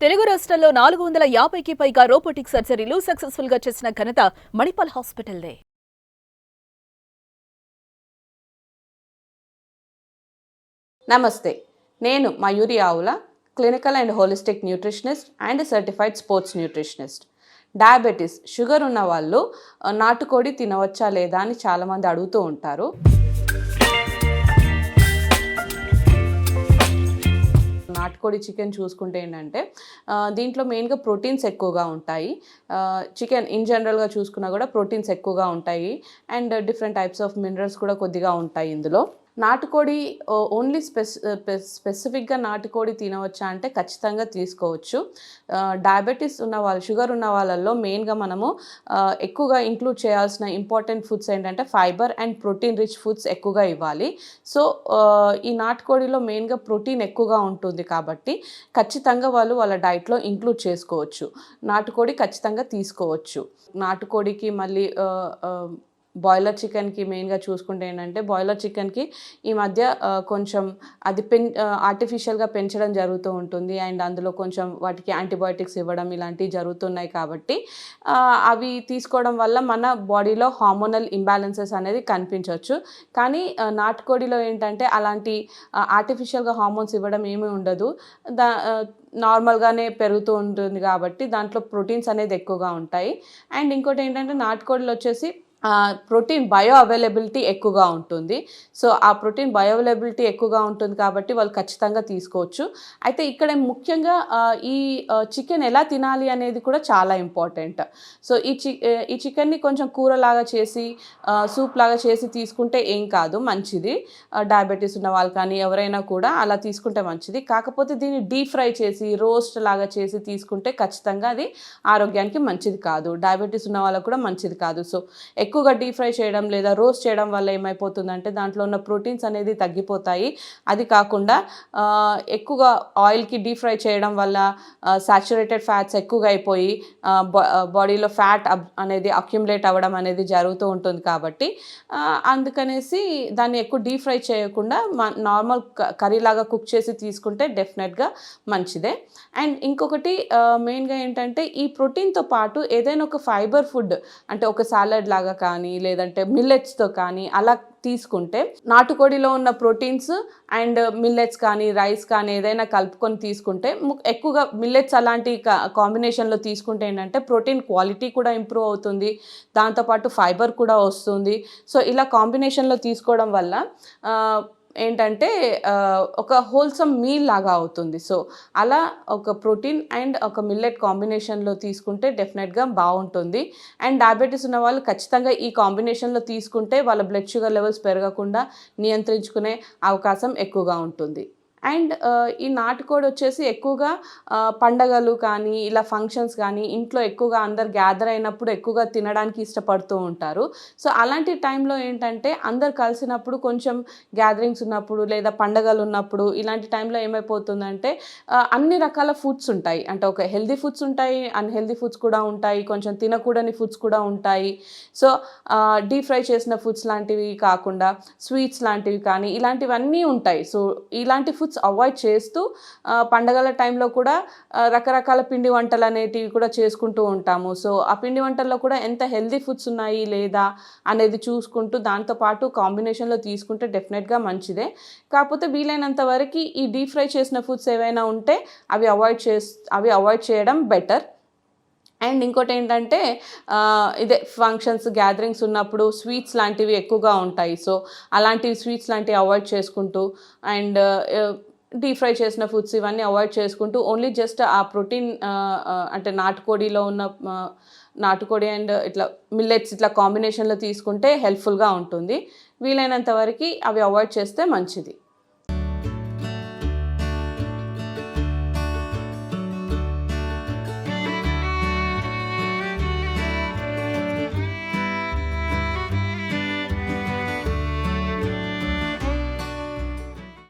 తెలుగు రాష్ట్రాల్లో 450కి పైగా రోబోటిక్ సర్జరీలు సక్సెస్ఫుల్ గా చేసిన ఘనత మణిపాల్ హాస్పిటల్దే. నమస్తే, నేను మయూరి ఆవుల, clinical and holistic nutritionist and certified sports nutritionist. Diabetes, sugar ఉన్న వాళ్ళు నాటుకోడి తినవచ్చా లేదా అని చాలామంది అడుగుతూ ఉంటారు. నాటుకోడి చికెన్ చూసుకుంటే ఏంటంటే దీంట్లో మెయిన్గా ప్రోటీన్స్ ఎక్కువగా ఉంటాయి. చికెన్ ఇన్ జనరల్గా చూసుకున్నా కూడా ప్రోటీన్స్ ఎక్కువగా ఉంటాయి and different types of minerals కూడా కొద్దిగా ఉంటాయి ఇందులో. నాటుకోడి ఓన్లీ స్పెసిఫిక్గా నాటుకోడి తినవచ్చా అంటే ఖచ్చితంగా తీసుకోవచ్చు. డయాబెటీస్ ఉన్న వాళ్ళు, షుగర్ ఉన్న వాళ్ళల్లో మెయిన్గా మనము ఎక్కువగా ఇంక్లూడ్ చేయాల్సిన ఇంపార్టెంట్ ఫుడ్స్ ఏంటంటే fibre and protein rich foods ఎక్కువగా ఇవ్వాలి. సో ఈ నాటుకోడిలో మెయిన్గా ప్రోటీన్ ఎక్కువగా ఉంటుంది కాబట్టి ఖచ్చితంగా వాళ్ళు వాళ్ళ డైట్లో ఇంక్లూడ్ చేసుకోవచ్చు. నాటుకోడి ఖచ్చితంగా తీసుకోవచ్చు. నాటుకోడికి మళ్ళీ బాయిలర్ చికెన్కి మెయిన్గా చూసుకుంటే ఏంటంటే బాయిలర్ చికెన్కి ఈ మధ్య కొంచెం అది ఆర్టిఫిషియల్గా పెంచడం జరుగుతూ ఉంటుంది అండ్ అందులో కొంచెం వాటికి యాంటీబయాటిక్స్ ఇవ్వడం ఇలాంటివి జరుగుతున్నాయి కాబట్టి అవి తీసుకోవడం వల్ల మన బాడీలో హార్మోనల్ ఇంబ్యాలెన్సెస్ అనేది కనిపించవచ్చు. కానీ నాటుకోడిలో ఏంటంటే అలాంటి ఆర్టిఫిషియల్గా హార్మోన్స్ ఇవ్వడం ఏమీ ఉండదు. నార్మల్గానే పెరుగుతూ ఉంటుంది కాబట్టి దాంట్లో ప్రోటీన్స్ అనేది ఎక్కువగా ఉంటాయి. అండ్ ఇంకోటి ఏంటంటే నాటుకోడిలో వచ్చేసి ప్రోటీన్ బయో అవైలబిలిటీ ఎక్కువగా ఉంటుంది. సో ఆ ప్రోటీన్ బయో అవైలబిలిటీ ఎక్కువగా ఉంటుంది కాబట్టి వాళ్ళు ఖచ్చితంగా తీసుకోవచ్చు. అయితే ఇక్కడ ముఖ్యంగా ఈ చికెన్ ఎలా తినాలి అనేది కూడా చాలా ఇంపార్టెంట్. సో ఈ చికెన్ని కొంచెం కూరలాగా చేసి సూప్ లాగా చేసి తీసుకుంటే ఏం కాదు, మంచిది. డయాబెటీస్ ఉన్న వాళ్ళు కానీ ఎవరైనా కూడా అలా తీసుకుంటే మంచిది. కాకపోతే దీన్ని డీప్ ఫ్రై చేసి రోస్ట్ లాగా చేసి తీసుకుంటే ఖచ్చితంగా అది ఆరోగ్యానికి మంచిది కాదు, డయాబెటీస్ ఉన్న వాళ్ళకు కూడా మంచిది కాదు. సో ఎక్కువగా డీప్ ఫ్రై చేయడం లేదా రోస్ట్ చేయడం వల్ల ఏమైపోతుందంటే దాంట్లో ఉన్న ప్రోటీన్స్ అనేది తగ్గిపోతాయి. అది కాకుండా ఎక్కువగా ఆయిల్కి డీప్ ఫ్రై చేయడం వల్ల సాచురేటెడ్ ఫ్యాట్స్ ఎక్కువగా అయిపోయి బాడీలో ఫ్యాట్ అనేది అక్యుములేట్ అవ్వడం అనేది జరుగుతూ ఉంటుంది. కాబట్టి అందుకనేసి దాన్ని ఎక్కువ డీప్ ఫ్రై చేయకుండా నార్మల్ కర్రీలాగా కుక్ చేసి తీసుకుంటే డెఫినెట్గా మంచిదే. అండ్ ఇంకొకటి మెయిన్గా ఏంటంటే ఈ ప్రోటీన్తో పాటు ఏదైనా ఒక ఫైబర్ ఫుడ్ అంటే ఒక సాలడ్ లాగా కానీ లేదంటే మిల్లెట్స్తో కానీ అలా తీసుకుంటే నాటుకోడిలో ఉన్న ప్రోటీన్స్ అండ్ మిల్లెట్స్ కానీ రైస్ కానీ ఏదైనా కలుపుకొని తీసుకుంటే ఎక్కువగా మిల్లెట్స్ అలాంటి కాంబినేషన్లో తీసుకుంటే ఏంటంటే ప్రోటీన్ క్వాలిటీ కూడా ఇంప్రూవ్ అవుతుంది, దాంతోపాటు ఫైబర్ కూడా వస్తుంది. సో ఇలా కాంబినేషన్లో తీసుకోవడం వల్ల ఏంటంటే ఒక హోల్సమ్ మీల్ లాగా అవుతుంది. సో అలా ఒక ప్రోటీన్ అండ్ ఒక మిల్లెట్ కాంబినేషన్లో తీసుకుంటే డెఫినెట్గా బాగుంటుంది. అండ్ డయాబెటీస్ ఉన్న వాళ్ళు ఖచ్చితంగా ఈ కాంబినేషన్లో తీసుకుంటే వాళ్ళ బ్లడ్ షుగర్ లెవెల్స్ పెరగకుండా నియంత్రించుకునే అవకాశం ఎక్కువగా ఉంటుంది. అండ్ ఈ నాటుకోడి వచ్చేసి ఎక్కువగా పండగలు కానీ ఇలా ఫంక్షన్స్ కానీ ఇంట్లో ఎక్కువగా అందరు గ్యాదర్ అయినప్పుడు ఎక్కువగా తినడానికి ఇష్టపడుతూ ఉంటారు. సో అలాంటి టైంలో ఏంటంటే అందరు కలిసినప్పుడు కొంచెం గ్యాదరింగ్స్ ఉన్నప్పుడు లేదా పండగలు ఉన్నప్పుడు ఇలాంటి టైంలో ఏమైపోతుందంటే అన్ని రకాల ఫుడ్స్ ఉంటాయి. అంటే ఒక హెల్దీ ఫుడ్స్ ఉంటాయి, అన్హెల్దీ ఫుడ్స్ కూడా ఉంటాయి, కొంచెం తినకూడని ఫుడ్స్ కూడా ఉంటాయి. సో డీప్ ఫ్రై చేసిన ఫుడ్స్ లాంటివి కాకుండా స్వీట్స్ లాంటివి కానీ ఇలాంటివన్నీ ఉంటాయి. సో ఇలాంటి ఫుడ్స్ అవాయిడ్ చేస్తూ పండగల టైంలో కూడా రకరకాల పిండి వంటలు అనేటివి కూడా చేసుకుంటూ ఉంటాము. సో ఆ పిండి వంటల్లో కూడా ఎంత హెల్దీ ఫుడ్స్ ఉన్నాయి లేదా అనేది చూసుకుంటూ దాంతోపాటు కాంబినేషన్లో తీసుకుంటే డెఫినెట్గా మంచిదే. కాకపోతే వీలైనంత వరకు ఈ డీప్ ఫ్రై చేసిన ఫుడ్స్ ఏవైనా ఉంటే అవి అవాయిడ్ చేయడం బెటర్. అండ్ ఇంకోటి ఏంటంటే ఇదే ఫంక్షన్స్ గ్యాదరింగ్స్ ఉన్నప్పుడు స్వీట్స్ లాంటివి ఎక్కువగా ఉంటాయి. సో అలాంటివి స్వీట్స్ లాంటివి అవాయిడ్ చేసుకుంటూ అండ్ డీప్ ఫ్రై చేసిన ఫుడ్స్ ఇవన్నీ అవాయిడ్ చేసుకుంటూ ఓన్లీ జస్ట్ ఆ ప్రోటీన్ అంటే నాటుకోడిలో ఉన్న నాటుకోడి అండ్ ఇట్లా మిల్లెట్స్ ఇట్లా కాంబినేషన్లో తీసుకుంటే హెల్ప్ఫుల్గా ఉంటుంది. వీలైనంత వరకు అవి అవాయిడ్ చేస్తే మంచిది.